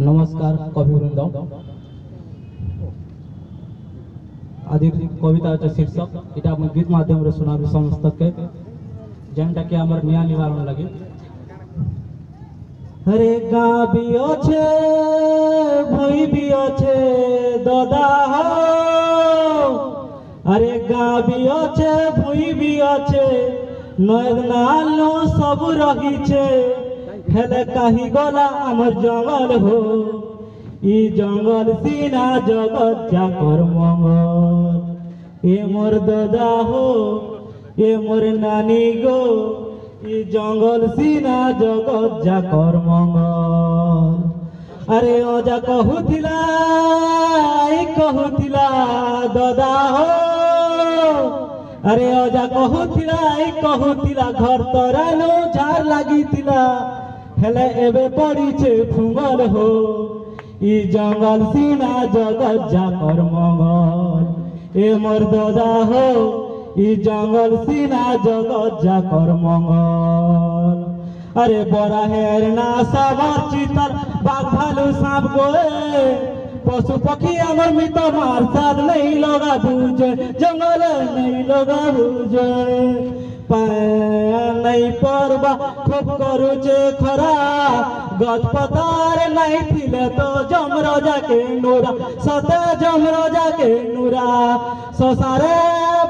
नमस्कार कविवृंद आदि कविता शीर्षक इटा गीत माध्यम सुना समस्त के जेनटा के आमर निया निवारण लगे। अरे गाँ भी अच्छे भई भी अच्छे दादा हो, अरे गाँ भी अच्छे भई भी अच्छे नद नालो सब रही छे हेले कहीं गला आमर जंगल हो ई जंगल सीना जगत जाकर मंगल ए मोर दादा हो ए मोर नानी गो ई जंगल सीना जगत जाकर मंगल। अरे अजा कहूथिला दादा हो, अरे अजा कहूथिला घर तरानो झार लागिथिला हेले एबे पड़ीछे फुंगल हो ई जंगल सीना जगत जाकर मंगल ए मोर दादा हो ई जंगल सीना जगत जाकर मंगल। अरे बड़ा हेरना सावर चीतल बाघ भालू सांप गोए पशु पक्षी अमर मित मार साथ नहीं लगा बुझे जंगल नहीं लगा बुझे नहीं परबा खूब करुचे खरा गछ पतार नहीं थिले तो जमरो जाके नूरा सते जमरो जाके नूरा ससारे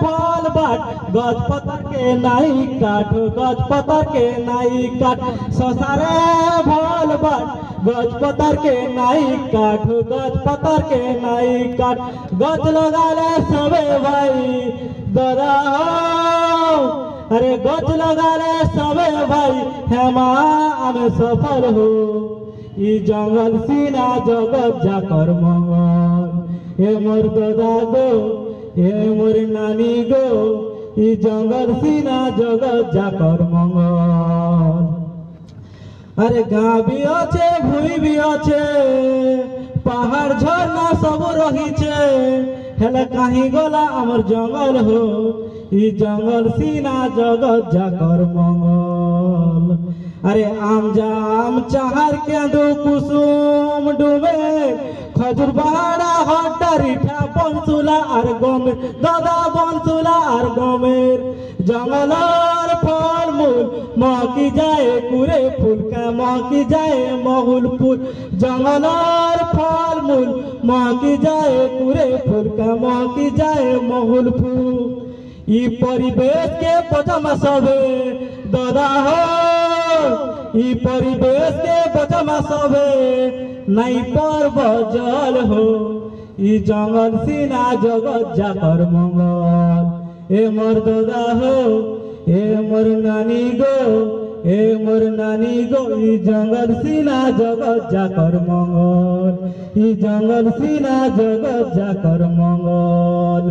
फल बाट गछ पतर के नहीं काट गछ पतर के नहीं काट ससारे फल बाट गछ पतर के नहीं काट गछ पतर के नहीं काट गछ लगाले सबे भाई दादा हो, अरे गछ लगाले सबे भाई हेमा आमे सफल हो ई जंगल सीना जगत जाकर मंगल हे मोर दादा गो हे मोर नानी गो ई जंगल सीना जगत जाकर मंगल। अरे गाँ भी अच्छे भूई भी अच्छे पहाड़ झरना सब रही छे हेले कहीं गला आमर जंगल हो ई जंगल सीना जगत जाकर मंगल। अरे आम जाम चाहर केंदू कुसुम डूबे खजूर बहाड़ा हट्टा बंसुला आर गमेर दादा बंसुला आर गमेर जंगलर फल मूल महकी जाए कुरे फूल का महकी जाए महुल फूल जंगलर फल मूल महकी जाए कुरे फूल का महकी जाए महुल फूल ई परिवेश के बचमा सबे दादा हो ई परिवेश के बचमा सबे नहीं पर बजल हो ई जंगल सीना जगत जाकर मंगल ए मोर दादा हो ए मोर नानी गो ए मोर नानी गो ई जंगल सीना जगत जाकर मंगल ई जंगल सीना जगत जाकर मंगल।